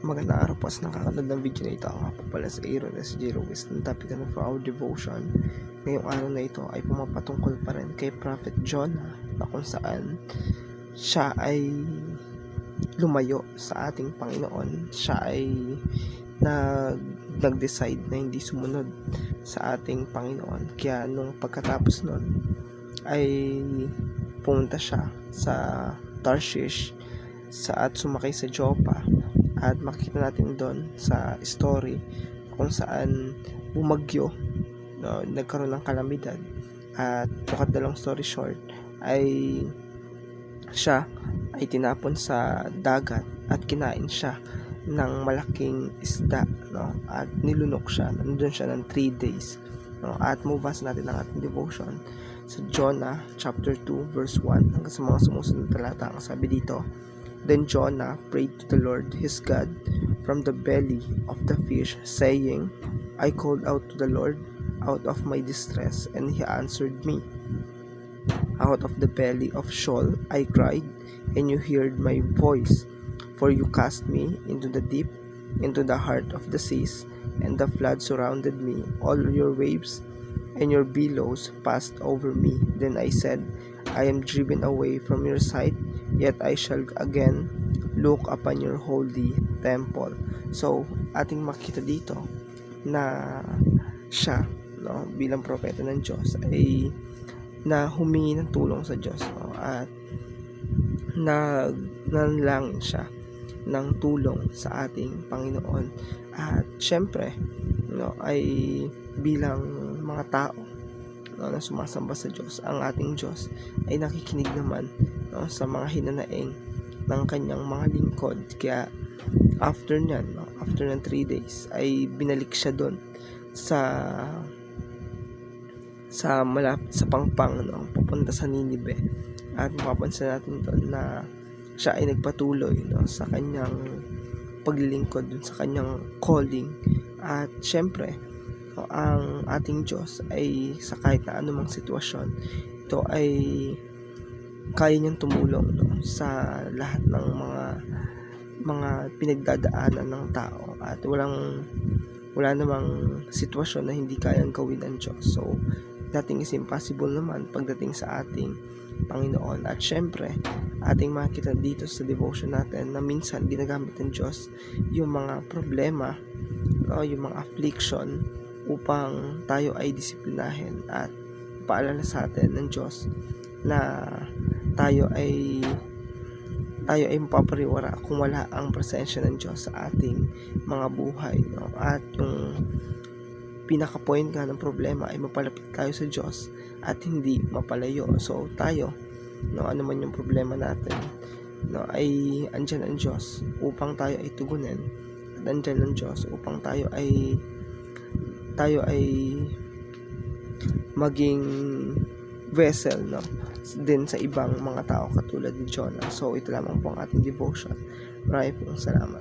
Magandang araw po sa nakakanood ng video na ito. Ako nga po pala sa Aaron S. J. Ruiz. Ang topic naman for our devotion ngayong araw na ito ay pumapatungkol pa rin kay Prophet Jonah, na kung saan siya ay lumayo sa ating Panginoon. Siya ay nag-decide na hindi sumunod sa ating Panginoon. Kaya nung pagkatapos nun ay pumunta siya sa Tarshish at sumakay sa Joppa, at makikita natin doon sa story kung saan bumagyo, no, nagkaroon ng kalamidad, at to cut the long story short ay siya ay tinapon sa dagat at kinain siya ng malaking isda, no, at nilunok siya. Nandun siya ng 3 days, no, at mubasa natin ang ating devotion sa Jonah chapter 2 verse 1 hanggang sa mga sumusunod na talata. Ang sabi dito: Then Jonah prayed to the Lord his God from the belly of the fish, saying, I called out to the Lord out of my distress, and he answered me. Out of the belly of Sheol I cried, and you heard my voice. For you cast me into the deep, into the heart of the seas, and the flood surrounded me. All your waves and your billows passed over me. Then I said, I am driven away from your sight, yet I shall again look upon your holy temple. So, ating makita dito na siya, no, bilang propeta ng Diyos ay na humingi ng tulong sa Diyos, no, at nanalangin siya ng tulong sa ating Panginoon. At syempre, no, ay bilang mga tao, no, na sumasamba sa Diyos, ang ating Diyos ay nakikinig naman, no, sa mga hinanaing ng kanyang mga lingkod. Kaya after nyan, no, after ng 3 days ay binalik siya doon sa pangpang, no, pupunta sa Ninive. At mapapansin natin doon na siya ay nagpatuloy, no, sa kanyang paglilingkod dun sa kanyang calling. At syempre, no, ang ating Diyos ay sa kahit na anumang sitwasyon, ito ay kaya niyang tumulong, no, sa lahat ng mga pinagdadaanan ng tao, at wala namang sitwasyon na hindi kayang gawin ng Diyos. So nothing is impossible naman pagdating sa ating Panginoon. At syempre, ating makikita dito sa devotion natin na minsan ginagamit ng Diyos yung mga problema, no, yung mga affliction upang tayo ay disiplinahin at paalala sa atin ng Diyos na tayo ay mapapariwara kung wala ang presensya ng Diyos sa ating mga buhay, no? At yung pinaka-point nga ng problema ay mapalapit tayo sa Diyos at hindi mapalayo. So tayo, no, ano man yung problema natin, no, ay andyan ang Diyos upang tayo ay tugunin, at andyan ang Diyos upang tayo ay maging vessel, no, din sa ibang mga tao katulad ni Jonah. So ito lamang po ang ating devotion. Maraming pong salamat.